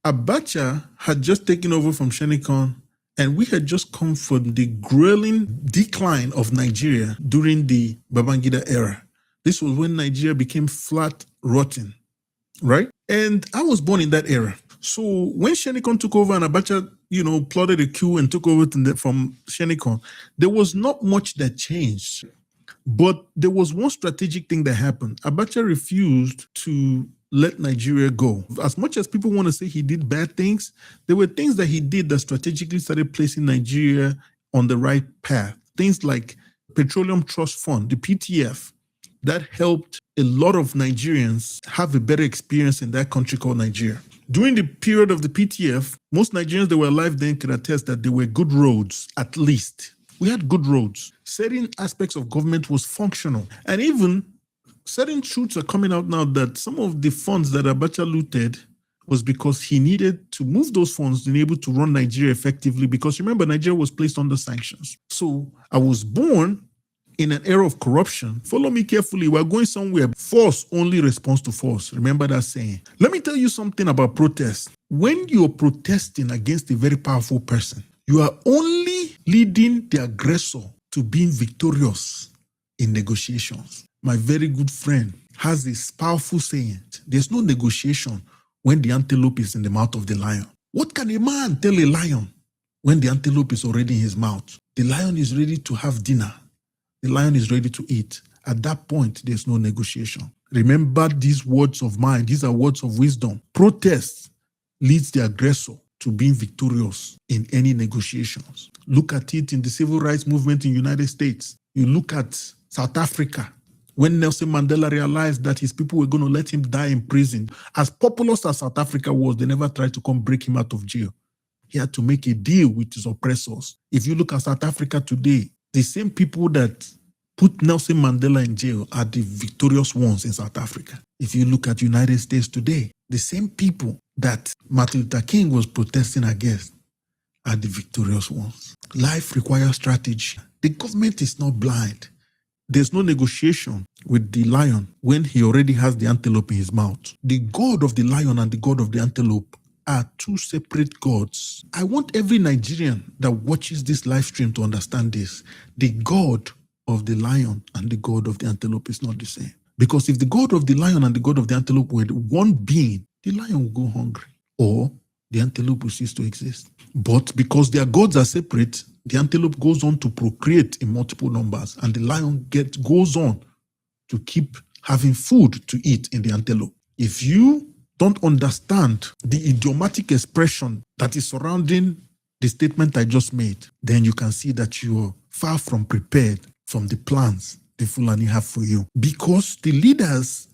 Abacha had just taken over from Shenikon, and we had just come from the grueling decline of Nigeria during the Babangida era. This was when Nigeria became flat, rotten, right? And I was born in that era. So when Shenikon took over and Abacha, plotted a coup and took over from Shenikon, there was not much that changed. But there was one strategic thing that happened. Abacha refused to let Nigeria go. As much as people want to say he did bad things, there were things that he did that strategically started placing Nigeria on the right path. Things like Petroleum Trust Fund, the PTF, that helped a lot of Nigerians have a better experience in that country called Nigeria. During the period of the PTF, most Nigerians that were alive then could attest that there were good roads, at least. We had good roads. Certain aspects of government was functional. And even certain truths are coming out now that some of the funds that Abacha looted was because he needed to move those funds to be able to run Nigeria effectively, because remember, Nigeria was placed under sanctions. So I was born in an era of corruption. Follow me carefully. We're going somewhere. Force only responds to force. Remember that saying. Let me tell you something about protest. When you're protesting against a very powerful person, you are only leading the aggressor to being victorious in negotiations. My very good friend has this powerful saying, there's no negotiation when the antelope is in the mouth of the lion. What can a man tell a lion when the antelope is already in his mouth? The lion is ready to have dinner. The lion is ready to eat. At that point, there's no negotiation. Remember these words of mine. These are words of wisdom. Protest leads the aggressor to being victorious in any negotiations. Look at it in the civil rights movement in the United States. You look at South Africa, when Nelson Mandela realized that his people were going to let him die in prison. As populous as South Africa was, they never tried to come break him out of jail. He had to make a deal with his oppressors. If you look at South Africa today, the same people that put Nelson Mandela in jail are the victorious ones in South Africa. If you look at the United States today, the same people that Martin Luther King was protesting against are the victorious ones. Life requires strategy. The government is not blind. There's no negotiation with the lion when he already has the antelope in his mouth. The God of the lion and the God of the antelope are two separate gods. I want every Nigerian that watches this live stream to understand this. The God of the lion and the God of the antelope is not the same. Because if the God of the lion and the God of the antelope were one being, the lion will go hungry or the antelope will cease to exist. But because their gods are separate, the antelope goes on to procreate in multiple numbers and the lion goes on to keep having food to eat in the antelope. If you don't understand the idiomatic expression that is surrounding the statement I just made, then you can see that you are far from prepared from the plans the Fulani have for you. Because the leaders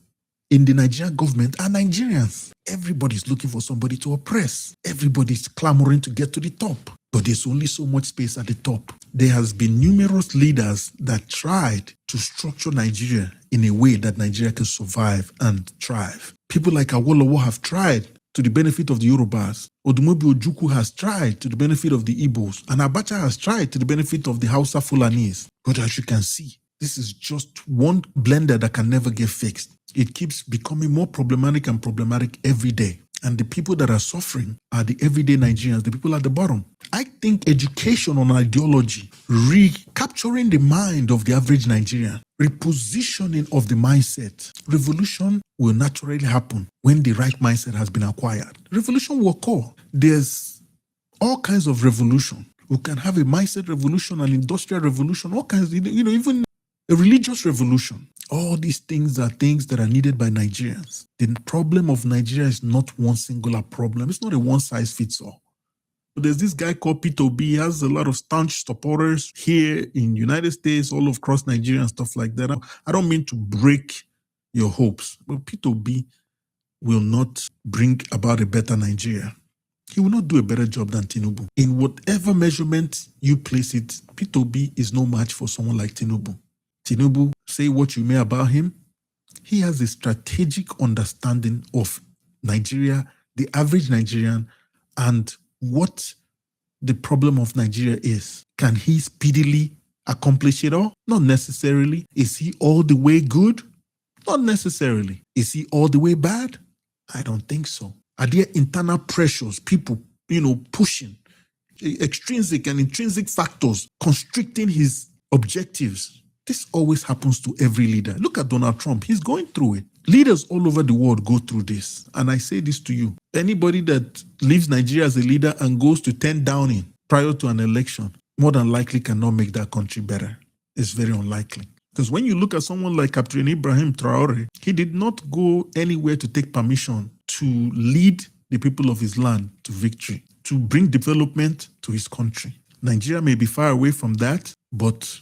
in the Nigerian government are Nigerians. Everybody's looking for somebody to oppress. Everybody's clamoring to get to the top. But there's only so much space at the top. There has been numerous leaders that tried to structure Nigeria in a way that Nigeria can survive and thrive. People like Awolowo have tried to the benefit of the Yorubas. Odumobi Ojukwu has tried to the benefit of the Igbos. And Abacha has tried to the benefit of the Hausa Fulanis. But as you can see, this is just one blender that can never get fixed. It keeps becoming more problematic and problematic every day. And the people that are suffering are the everyday Nigerians, the people at the bottom. I think education on ideology, recapturing the mind of the average Nigerian, repositioning of the mindset, revolution will naturally happen when the right mindset has been acquired. Revolution will occur. There's all kinds of revolution. We can have a mindset revolution, an industrial revolution, all kinds, even a religious revolution. All these things are things that are needed by Nigerians. The problem of Nigeria is not one singular problem. It's not a one-size-fits-all. There's this guy called Peter Obi. He has a lot of staunch supporters here in the United States, all across Nigeria and stuff like that. I don't mean to break your hopes, but Peter Obi will not bring about a better Nigeria. He will not do a better job than Tinubu. In whatever measurement you place it, Peter Obi is no match for someone like Tinubu. Tinubu, say what you may about him, he has a strategic understanding of Nigeria, the average Nigerian, and what the problem of Nigeria is. Can he speedily accomplish it all? Not necessarily. Is he all the way good? Not necessarily. Is he all the way bad? I don't think so. Are there internal pressures, people, pushing, extrinsic and intrinsic factors constricting his objectives? This always happens to every leader. Look at Donald Trump. He's going through it. Leaders all over the world go through this. And I say this to you. Anybody that leaves Nigeria as a leader and goes to 10 Downing prior to an election, more than likely cannot make that country better. It's very unlikely. Because when you look at someone like Captain Ibrahim Traore, he did not go anywhere to take permission to lead the people of his land to victory, to bring development to his country. Nigeria may be far away from that, but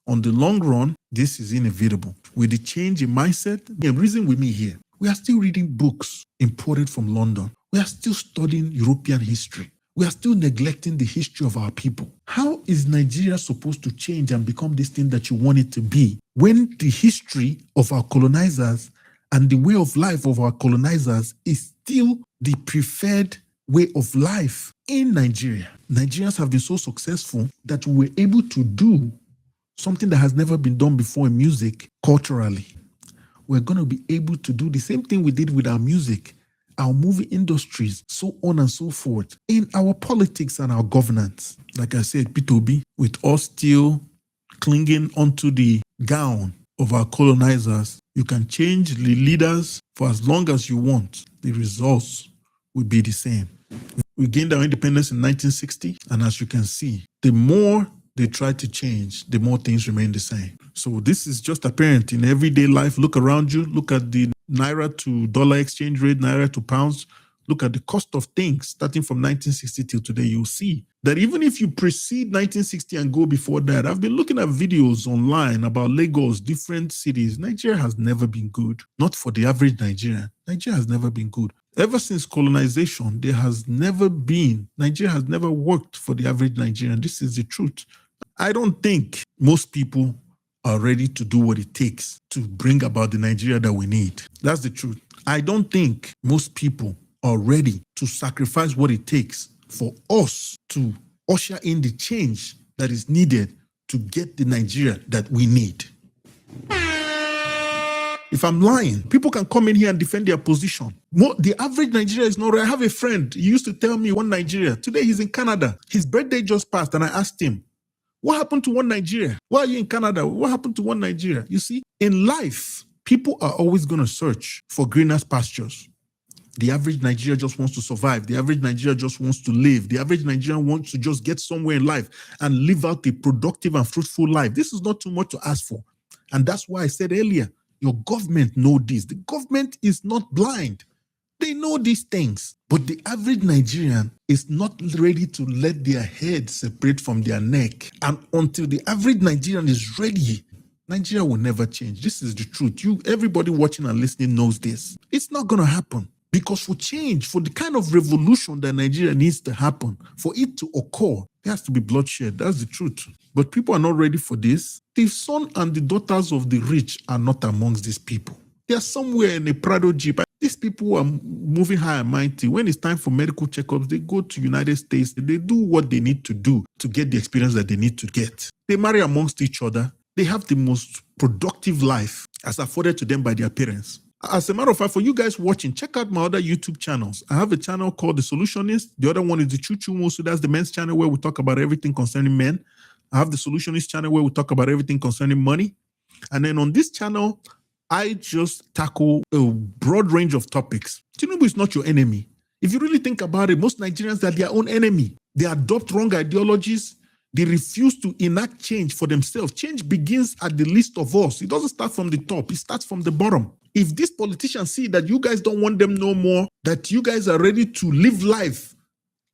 on the long run, this is inevitable. With the change in mindset, reason with me here, we are still reading books imported from London. We are still studying European history. We are still neglecting the history of our people. How is Nigeria supposed to change and become this thing that you want it to be when the history of our colonizers and the way of life of our colonizers is still the preferred way of life in Nigeria? Nigerians have been so successful that we were able to do something that has never been done before in music culturally. We're going to be able to do the same thing we did with our music, our movie industries, so on and so forth, in our politics and our governance. Like I said, P2B, with us still clinging onto the gown of our colonizers, you can change the leaders for as long as you want. The results will be the same. We gained our independence in 1960, and as you can see, the more they try to change, the more things remain the same. So this is just apparent in everyday life. Look around you. Look at the Naira to dollar exchange rate, Naira to pounds. Look at the cost of things starting from 1960 till today. You'll see that even if you precede 1960 and go before that, I've been looking at videos online about Lagos, different cities. Nigeria has never been good. Not for the average Nigerian. Nigeria has never been good. Ever since colonization, Nigeria has never worked for the average Nigerian. This is the truth. I don't think most people are ready to do what it takes to bring about the Nigeria that we need. That's the truth. I don't think most people are ready to sacrifice what it takes for us to usher in the change that is needed to get the Nigeria that we need. If I'm lying, people can come in here and defend their position. The average Nigeria is not right. I have a friend, he used to tell me one Nigeria. Today he's in Canada. His birthday just passed and I asked him, what happened to one Nigeria? Why are you in Canada? What happened to one Nigeria? You see, in life, people are always going to search for greener pastures. The average Nigeria just wants to survive. The average Nigeria just wants to live. The average Nigerian wants to just get somewhere in life and live out a productive and fruitful life. This is not too much to ask for. And that's why I said earlier, your government know this. The government is not blind. They know these things. But the average Nigerian is not ready to let their head separate from their neck. And until the average Nigerian is ready, Nigeria will never change. This is the truth. Everybody watching and listening knows this. It's not going to happen. Because for change, for the kind of revolution that Nigeria needs to happen, for it to occur, there has to be bloodshed. That's the truth. But people are not ready for this. The sons and the daughters of the rich are not amongst these people. They are somewhere in a Prado Jeep. These people are moving high and mighty. When it's time for medical checkups, they go to United States. They do what they need to do to get the experience that they need to get. They marry amongst each other. They have the most productive life as afforded to them by their parents. As a matter of fact, for you guys watching, check out my other YouTube channels. I have a channel called The Solutionist. The other one is the Choo Choo Mosu. That's the men's channel where we talk about everything concerning men. I have the Solutionist channel where we talk about everything concerning money. And then on this channel, I just tackle a broad range of topics. Tinubu is not your enemy. If you really think about it, most Nigerians are their own enemy. They adopt wrong ideologies. They refuse to enact change for themselves. Change begins at the least of us. It doesn't start from the top. It starts from the bottom. If these politicians see that you guys don't want them no more, that you guys are ready to live life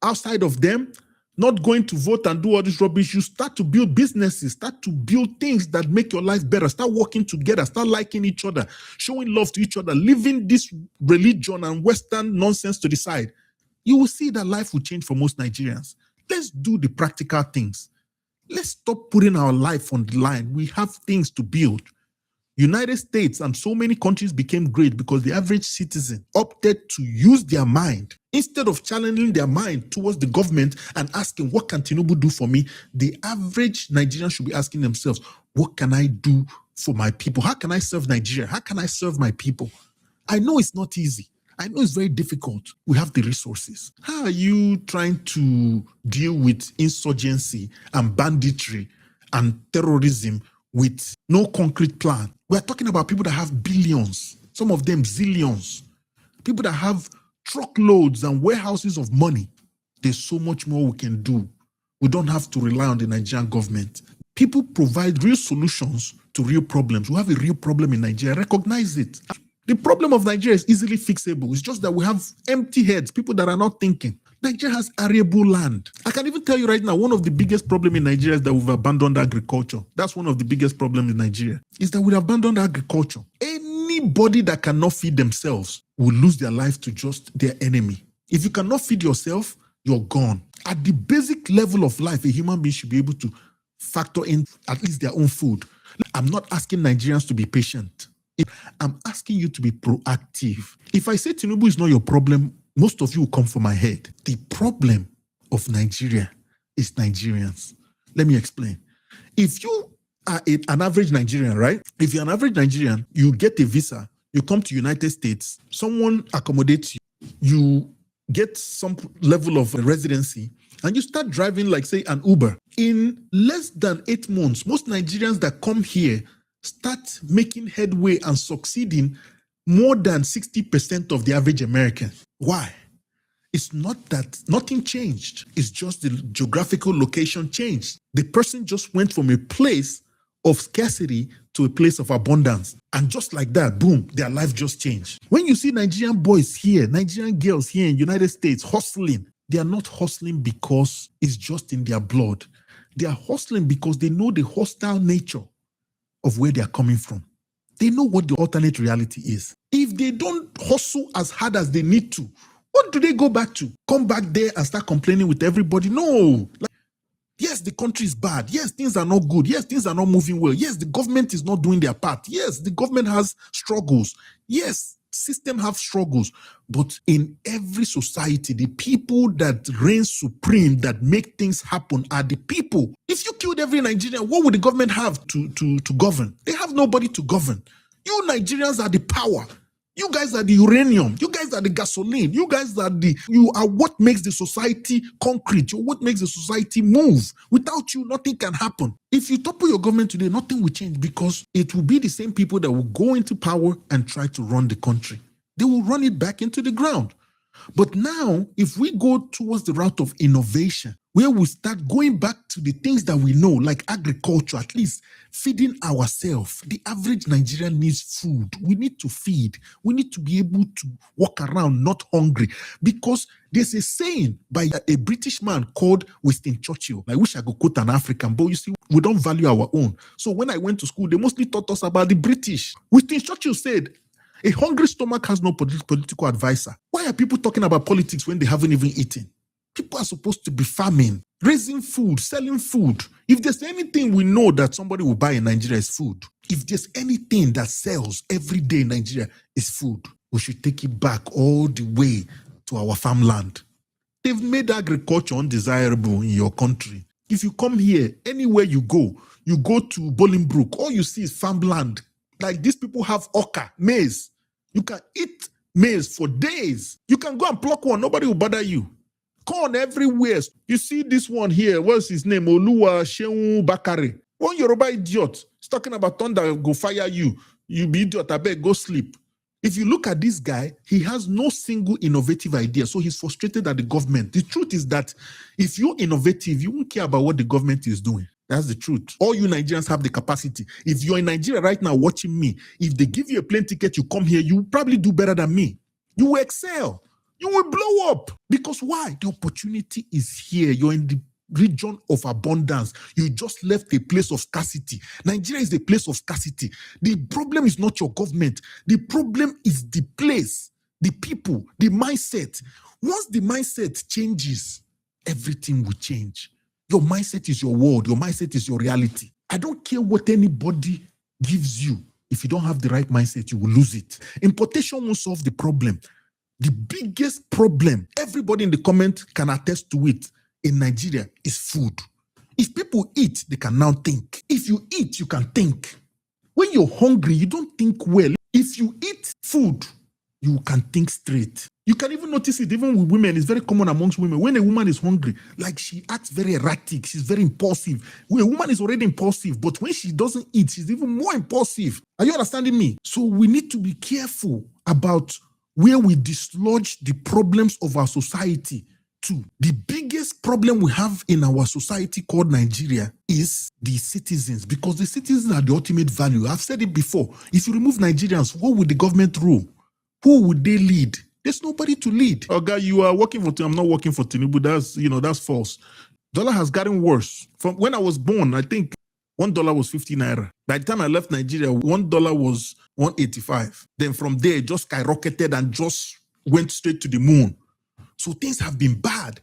outside of them, not going to vote and do all this rubbish, you start to build businesses, start to build things that make your life better, start working together, start liking each other, showing love to each other, leaving this religion and Western nonsense to the side. You will see that life will change for most Nigerians. Let's do the practical things. Let's stop putting our life on the line. We have things to build. United States and so many countries became great because the average citizen opted to use their mind. Instead of challenging their mind towards the government and asking, what can Tinubu do for me? The average Nigerian should be asking themselves, what can I do for my people? How can I serve Nigeria? How can I serve my people? I know it's not easy. I know it's very difficult. We have the resources. How are you trying to deal with insurgency and banditry and terrorism with no concrete plan? We're talking about people that have billions, some of them zillions, people that have truckloads and warehouses of money. There's so much more we can do. We don't have to rely on the Nigerian government. People provide real solutions to real problems. We have a real problem in Nigeria. Recognize it. The problem of Nigeria is easily fixable. It's just that we have empty heads, people that are not thinking. Nigeria has arable land. I can even tell you right now, one of the biggest problems in Nigeria is that we've abandoned agriculture. That's one of the biggest problems in Nigeria, is that we've abandoned agriculture. Anybody that cannot feed themselves will lose their life to just their enemy. If you cannot feed yourself, you're gone. At the basic level of life, a human being should be able to factor in at least their own food. I'm not asking Nigerians to be patient. I'm asking you to be proactive. If I say Tinubu is not your problem, most of you will come for my head. The problem of Nigeria is Nigerians. Let me explain. If you are an average Nigerian, right? If you're an average Nigerian, you get a visa, you come to United States, someone accommodates you, you get some level of residency, and you start driving like, say, an Uber. In less than 8 months, most Nigerians that come here start making headway and succeeding more than 60% of the average American. Why? It's not that nothing changed. It's just the geographical location changed. The person just went from a place of scarcity to a place of abundance. And just like that, boom, their life just changed. When you see Nigerian boys here, Nigerian girls here in the United States hustling, they are not hustling because it's just in their blood. They are hustling because they know the hostile nature of where they are coming from. They know what the alternate reality is. If they don't hustle as hard as they need to, what do they go back to? Come back there and start complaining with everybody? No. Yes, the country is bad. Yes, things are not good. Yes, things are not moving well. Yes, the government is not doing their part. Yes, the government has struggles. Yes, system have struggles. But in every society, the people that reign supreme, that make things happen, are the people. If you killed every Nigerian, what would the government have to govern? They have nobody to govern. You Nigerians are the power. You guys are the uranium. You guys are the gasoline. You are what makes the society concrete. You're what makes the society move. Without you, nothing can happen. If you topple your government today, nothing will change, because it will be the same people that will go into power and try to run the country. They will run it back into the ground. But now, if we go towards the route of innovation, where we start going back to the things that we know, like agriculture, at least feeding ourselves. The average Nigerian needs food. We need to feed. We need to be able to walk around not hungry, because there's a saying by a British man called Winston Churchill. I wish I could quote an African, but you see, we don't value our own. So when I went to school, they mostly taught us about the British. Winston Churchill said, a hungry stomach has no political advisor. Why are people talking about politics when they haven't even eaten? People are supposed to be farming, raising food, selling food. If there's anything we know that somebody will buy in Nigeria, is food. If there's anything that sells every day in Nigeria, is food. We should take it back all the way to our farmland. They've made agriculture undesirable in your country. If you come here, anywhere you go to Bolingbrook, all you see is farmland. Like, these people have okra, maize. You can eat maize for days. You can go and pluck one. Nobody will bother you. Corn everywhere. You see this one here. What's his name? Oluwa Shehu Bakare. One Yoruba idiot. He's talking about thunder go fire you. You be idiot. I beg, go sleep. If you look at this guy, he has no single innovative idea. So he's frustrated at the government. The truth is that if you're innovative, you won't care about what the government is doing. That's the truth. All you Nigerians have the capacity. If you're in Nigeria right now watching me, if they give you a plane ticket, you come here, you will probably do better than me. You will excel. You will blow up. Because why? The opportunity is here. You're in the region of abundance. You just left a place of scarcity. Nigeria is a place of scarcity. The problem is not your government. The problem is the place, the people, the mindset. Once the mindset changes, everything will change. Your mindset is your world. Your mindset is your reality. I don't care what anybody gives you. If you don't have the right mindset, you will lose it. Importation won't solve the problem. The biggest problem, everybody in the comment can attest to it, in Nigeria, is food. If people eat, they can now think. If you eat, you can think. When you're hungry, you don't think well. If you eat food, you can think straight. You can even notice it even with women. It's very common amongst women. When a woman is hungry, like she acts very erratic, she's very impulsive. When a woman is already impulsive, but when she doesn't eat, she's even more impulsive. Are you understanding me? So we need to be careful about where we dislodge the problems of our society to. The biggest problem we have in our society called Nigeria is the citizens, because the citizens are the ultimate value. I've said it before. If you remove Nigerians, what would the government rule? Who would they lead? There's nobody to lead. Oh, God, you are working for Tinubu. I'm not working for Tinubu. That's false. Dollar has gotten worse. From when I was born, I think $1 was 50 naira. By the time I left Nigeria, $1 was 185. Then from there, it just skyrocketed and just went straight to the moon. So things have been bad.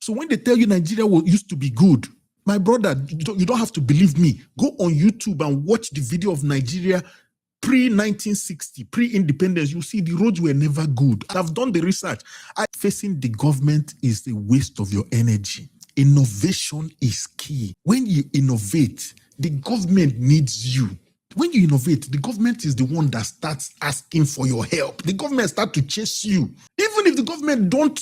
So when they tell you Nigeria used to be good, my brother, you don't have to believe me. Go on YouTube and watch the video of Nigeria pre-1960, pre-independence. You see the roads were never good. I've done the research. Facing the government is a waste of your energy. Innovation is key. When you innovate, the government needs you. When you innovate, the government is the one that starts asking for your help. The government starts to chase you. Even if the government don't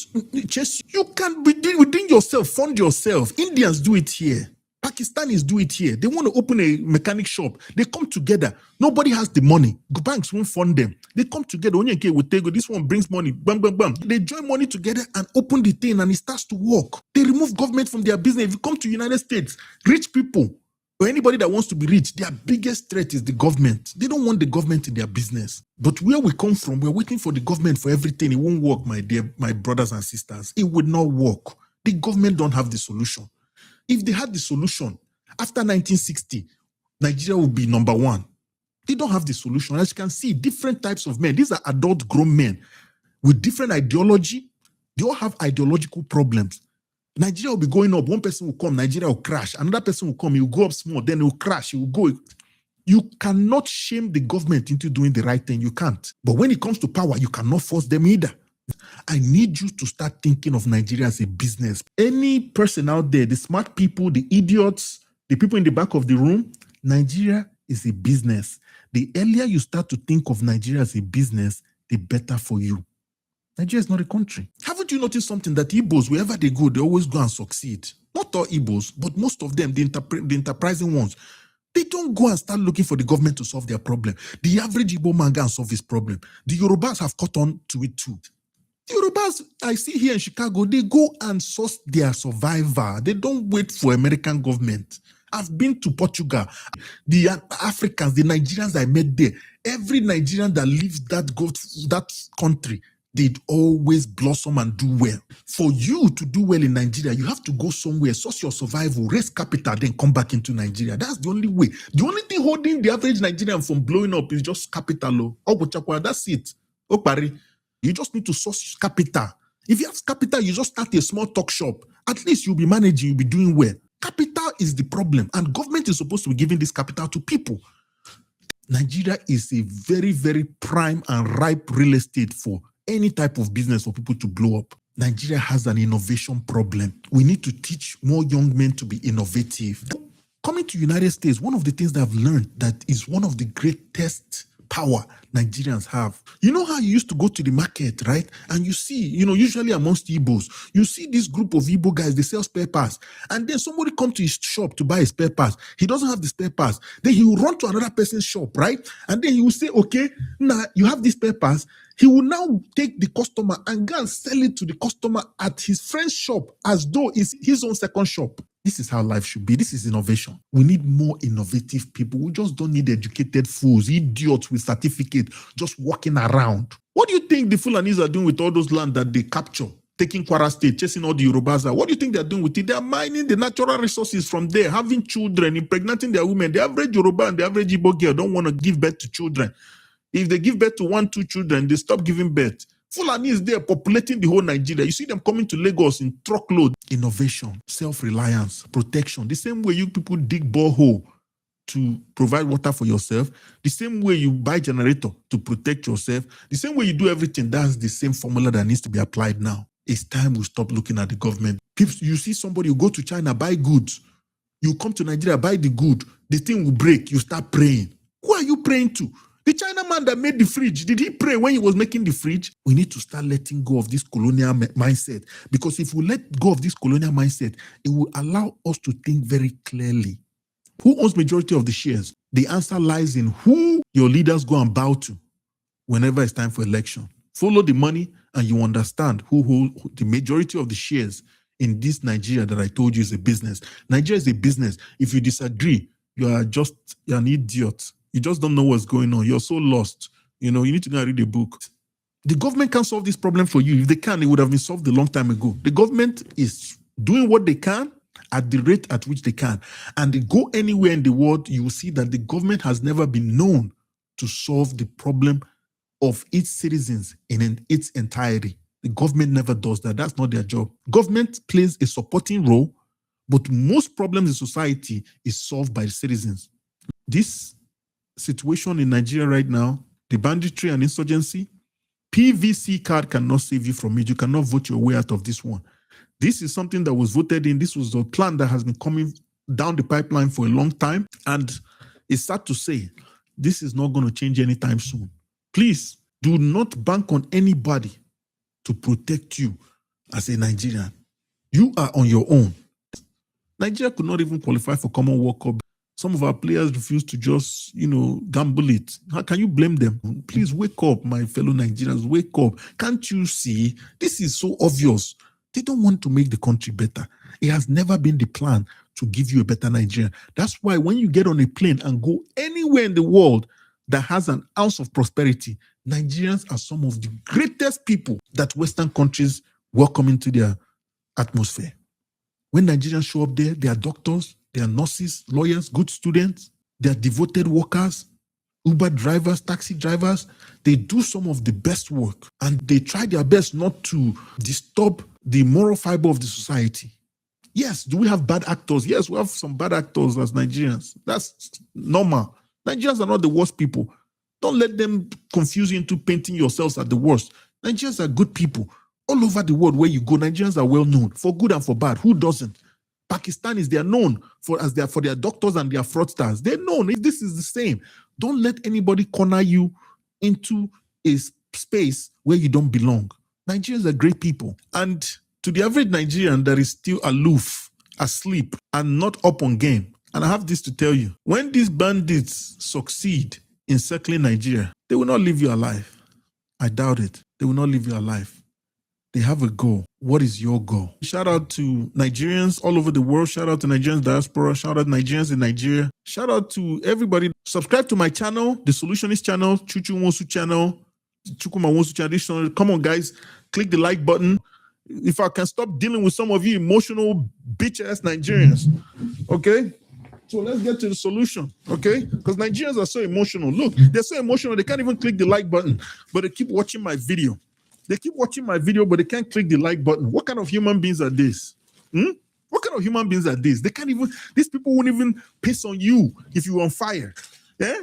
chase you, you can within yourself, fund yourself. Indians do it here. Pakistanis do it here. They want to open a mechanic shop. They come together. Nobody has the money. Banks won't fund them. They come together. This one brings money. Bam, bam, bam. They join money together and open the thing and it starts to work. They remove government from their business. If you come to the United States, rich people, or anybody that wants to be rich, their biggest threat is the government. They don't want the government in their business. But where we come from, we're waiting for the government for everything. It won't work, my brothers and sisters. It would not work. The government don't have the solution. If they had the solution, after 1960, Nigeria would be number one. They don't have the solution. As you can see, different types of men. These are adult grown men with different ideology. They all have ideological problems. Nigeria will be going up. One person will come, Nigeria will crash. Another person will come, he will go up small, then it will crash, he will go. You cannot shame the government into doing the right thing. You can't. But when it comes to power, you cannot force them either. I need you to start thinking of Nigeria as a business. Any person out there, the smart people, the idiots, the people in the back of the room, Nigeria is a business. The earlier you start to think of Nigeria as a business, the better for you. Nigeria is not a country. Haven't you noticed something that Igbos, wherever they go, they always go and succeed? Not all Igbos, but most of them, the enterprising ones, they don't go and start looking for the government to solve their problem. The average Igbo man can solve his problem. The Yorubas have caught on to it too. The Yorubas I see here in Chicago, they go and source their survivor. They don't wait for American government. I've been to Portugal. The Africans, the Nigerians I met there, every Nigerian that leaves that country, they'd always blossom and do well. For you to do well in Nigeria, you have to go somewhere, source your survival, raise capital, then come back into Nigeria. That's the only way. The only thing holding the average Nigerian from blowing up is just capital. That's it. Opari. You just need to source capital. If you have capital, you just start a small talk shop. At least you'll be managing, you'll be doing well. Capital is the problem, and government is supposed to be giving this capital to people. Nigeria is a very, very prime and ripe real estate for any type of business for people to blow up. Nigeria has an innovation problem. We need to teach more young men to be innovative. Coming to the United States, one of the things that I've learned that is one of the greatest power Nigerians have. You know how you used to go to the market, right? And you see, usually amongst Igbos, you see this group of Igbo guys, they sell spare parts. And then somebody come to his shop to buy a spare parts. He doesn't have the spare parts. Then he will run to another person's shop, right? And then he will say, okay, now you have these spare parts. He will now take the customer and go and sell it to the customer at his friend's shop as though it's his own second shop. This is how life should be. This is innovation. We need more innovative people. We just don't need educated fools, idiots with certificates just walking around. What do you think the Fulanis are doing with all those land that they capture? Taking Kwara State, chasing all the Yorubas out. What do you think they're doing with it? They're mining the natural resources from there, having children, impregnating their women. The average Yoruba and the average Igbo girl don't want to give birth to children. If they give birth to 1, 2 children, they stop giving birth. Fulani is there populating the whole Nigeria. You see them coming to Lagos in truckload. Innovation, self-reliance, protection. The same way you people dig borehole to provide water for yourself, the same way you buy generator to protect yourself, the same way you do everything, that's the same formula that needs to be applied now. It's time we stop looking at the government. You see somebody, you go to China, buy goods. You come to Nigeria, buy the good. The thing will break. You start praying. Who are you praying to? The Chinaman that made the fridge, did he pray when he was making the fridge? We need to start letting go of this colonial mindset, because if we let go of this colonial mindset, it will allow us to think very clearly. Who owns majority of the shares? The answer lies in who your leaders go and bow to whenever it's time for election. Follow the money and you understand who hold the majority of the shares in this Nigeria that I told you is a business. Nigeria is a business. If you disagree, you're an idiot. You just don't know what's going on. You're so lost. You need to go and read a book. The government can't solve this problem for you. If they can, it would have been solved a long time ago. The government is doing what they can at the rate at which they can. And they go anywhere in the world, you will see that the government has never been known to solve the problem of its citizens in its entirety. The government never does that. That's not their job. Government plays a supporting role, but most problems in society is solved by the citizens. This situation in Nigeria right now, the banditry and insurgency, PVC card cannot save you from it. You cannot vote your way out of this one. This is something that was voted in. This was a plan that has been coming down the pipeline for a long time. And it's sad to say, this is not going to change anytime soon. Please do not bank on anybody to protect you as a Nigerian. You are on your own. Nigeria could not even qualify for Commonwealth Cup. Some of our players refuse to just, gamble it. How can you blame them? Please wake up, my fellow Nigerians. Wake up. Can't you see? This is so obvious. They don't want to make the country better. It has never been the plan to give you a better Nigeria. That's why when you get on a plane and go anywhere in the world that has an ounce of prosperity, Nigerians are some of the greatest people that Western countries welcome into their atmosphere. When Nigerians show up there, they are doctors, they are nurses, lawyers, good students, they are devoted workers, Uber drivers, taxi drivers. They do some of the best work and they try their best not to disturb the moral fiber of the society. Yes, do we have bad actors? Yes, we have some bad actors as Nigerians. That's normal. Nigerians are not the worst people. Don't let them confuse you into painting yourselves as the worst. Nigerians are good people. All over the world where you go, Nigerians are well known, for good and for bad. Who doesn't? Pakistanis, they are known for their doctors and their fraudsters. They're known. If this is the same, don't let anybody corner you into a space where you don't belong. Nigerians are great people. And to the average Nigerian that is still aloof, asleep, and not up on game, and I have this to tell you, when these bandits succeed in circling Nigeria, they will not leave you alive. I doubt it. They will not leave you alive. They have a goal. What is your goal? Shout out to Nigerians all over the world. Shout out to Nigerians diaspora. Shout out to Nigerians in Nigeria. Shout out to everybody. Subscribe to my channel, the Solutionist channel, Chuchu Wonsu channel, Chukuma Wonsu channel. Come on, guys. Click the like button. If I can stop dealing with some of you emotional bitch-ass Nigerians. Okay? So let's get to the solution, okay? Because Nigerians are so emotional. Look, they're so emotional, they can't even click the like button, but they keep watching my video. They keep watching my video, but they can't click the like button. What kind of human beings are these? What kind of human beings are these? These people won't even piss on you if you're on fire. Yeah?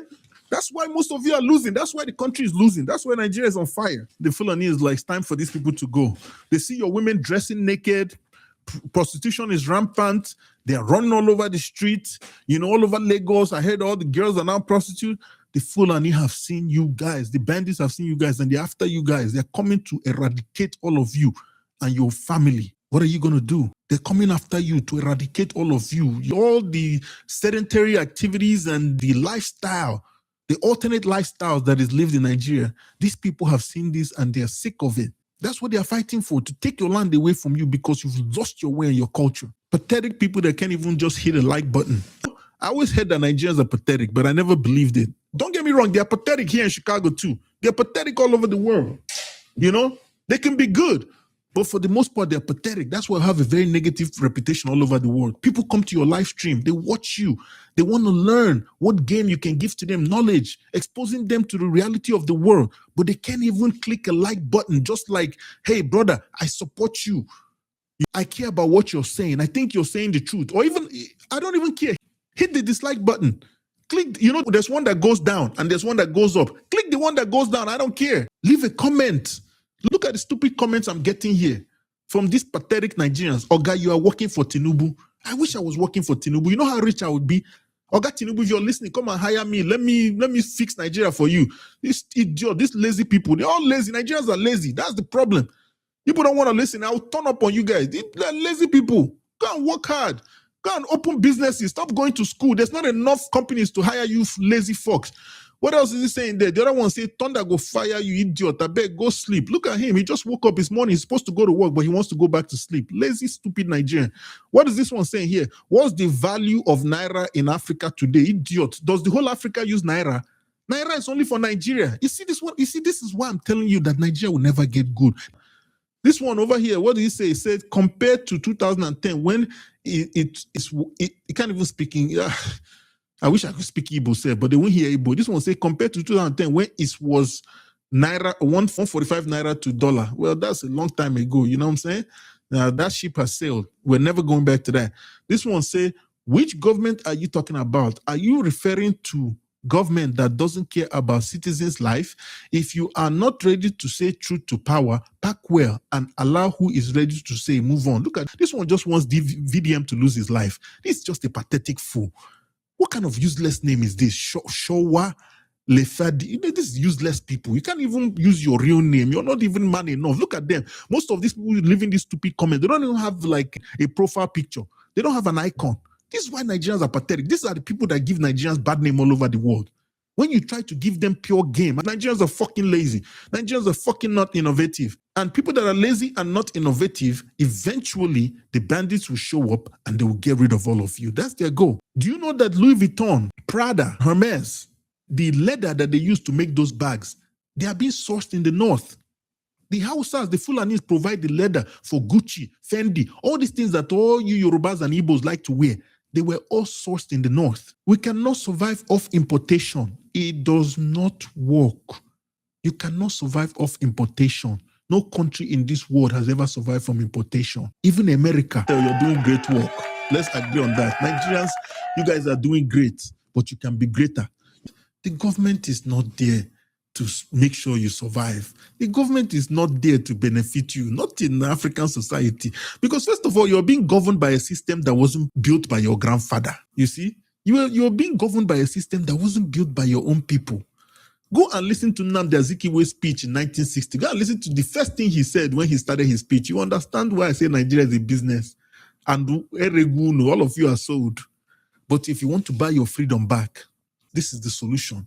That's why most of you are losing. That's why the country is losing. That's why Nigeria is on fire. The Fulani is like, it's time for these people to go. They see your women dressing naked. Prostitution is rampant. They are running all over the streets, all over Lagos. I heard all the girls are now prostitutes. The Fulani have seen you guys. The bandits have seen you guys, and they're after you guys. They're coming to eradicate all of you and your family. What are you going to do? They're coming after you to eradicate all of you. All the sedentary activities and the lifestyle, the alternate lifestyles that is lived in Nigeria. These people have seen this and they're sick of it. That's what they are fighting for, to take your land away from you because you've lost your way and your culture. Pathetic people that can't even just hit a like button. I always heard that Nigerians are pathetic, but I never believed it. Don't get me wrong, they are pathetic here in Chicago too. They're pathetic all over the world. They can be good, but for the most part, they're pathetic. That's why I have a very negative reputation all over the world. People come to your live stream, they watch you, they want to learn what game you can give to them, knowledge, exposing them to the reality of the world, but they can't even click a like button, just like, hey, brother, I support you. I care about what you're saying. I think you're saying the truth. Or even, I don't even care. Hit the dislike button. Click, there's one that goes down and there's one that goes up. Click the one that goes down. I don't care. Leave a comment. Look at the stupid comments I'm getting here from these pathetic Nigerians. Oga, you are working for Tinubu. I wish I was working for Tinubu. You know how rich I would be? Oga Tinubu, if you're listening, come and hire me. Let me fix Nigeria for you. This idiot, these lazy people, they're all lazy. Nigerians are lazy. That's the problem. People don't want to listen. I'll turn up on you guys. They're lazy people. Go and work hard. Go and open businesses. Stop going to school. There's not enough companies to hire you lazy fucks. What else is he saying there? The other one say, thunder go fire you, idiot. I beg, go sleep. Look at him. He just woke up this morning. He's supposed to go to work, but he wants to go back to sleep. Lazy, stupid Nigerian. What is this one saying here? What's the value of Naira in Africa today? Idiot. Does the whole Africa use Naira? Naira is only for Nigeria. You see this one? You see, this is why I'm telling you that Nigeria will never get good. This one over here, what did he say? He said, compared to 2010, when it can't even speak English. I wish I could speak Igbo, sir, but they won't hear Igbo. This one say, compared to 2010, when it was Naira, 145 Naira to dollar. Well, that's a long time ago. You know what I'm saying? That ship has sailed. We're never going back to that. This one say, which government are you talking about? Are you referring to government that doesn't care about citizens' life? If you are not ready to say truth to power, pack well and allow who is ready to say move on. Look at this one, just wants VDM to lose his life. This is just a pathetic fool. What kind of useless name is this? Showa Lefadi. This is useless people. You can't even use your real name. You're not even man enough. Look at them. Most of these people living this stupid comment, they don't even have like a profile picture. They don't have an icon. This is why Nigerians are pathetic. These are the people that give Nigerians bad name all over the world. When you try to give them pure game, Nigerians are fucking lazy. Nigerians are fucking not innovative. And people that are lazy and not innovative, eventually the bandits will show up and they will get rid of all of you. That's their goal. Do you know that Louis Vuitton, Prada, Hermes, the leather that they use to make those bags, they are being sourced in the north? The Hausas, the Fulanis provide the leather for Gucci, Fendi, all these things that all you Yorubas and Igbos like to wear. They were all sourced in the north. We cannot survive off importation. It does not work. You cannot survive off importation. No country in this world has ever survived from importation. Even America, you're doing great work. Let's agree on that. Nigerians, you guys are doing great, but you can be greater. The government is not there to make sure you survive. The government is not there to benefit you, not in African society. Because first of all, you're being governed by a system that wasn't built by your grandfather. You see? You're being governed by a system that wasn't built by your own people. Go and listen to Nnamdi Azikiwe's speech in 1960. Go and listen to the first thing he said when he started his speech. You understand why I say Nigeria is a business. And all of you are sold. But if you want to buy your freedom back, this is the solution.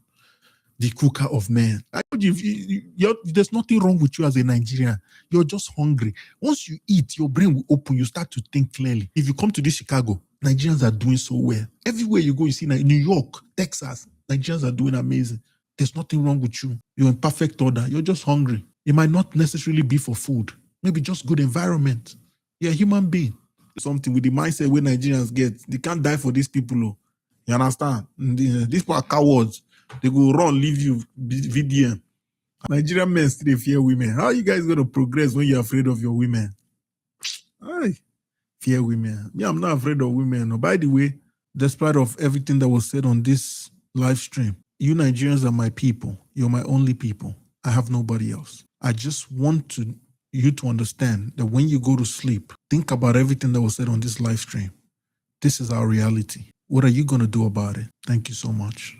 The cooker of men. There's nothing wrong with you as a Nigerian. You're just hungry. Once you eat, your brain will open. You start to think clearly. If you come to this Chicago, Nigerians are doing so well. Everywhere you go, you see New York, Texas, Nigerians are doing amazing. There's nothing wrong with you. You're in perfect order. You're just hungry. It might not necessarily be for food. Maybe just good environment. You're a human being. Something with the mindset where Nigerians get. They can't die for these people. Oh. You understand? These people are cowards. They go run, leave you, VDM. Nigerian men still fear women. How are you guys going to progress when you're afraid of your women? I fear women. Me, I'm not afraid of women. No. By the way, despite of everything that was said on this live stream, you Nigerians are my people. You're my only people. I have nobody else. I just want you to understand that when you go to sleep, think about everything that was said on this live stream. This is our reality. What are you going to do about it? Thank you so much.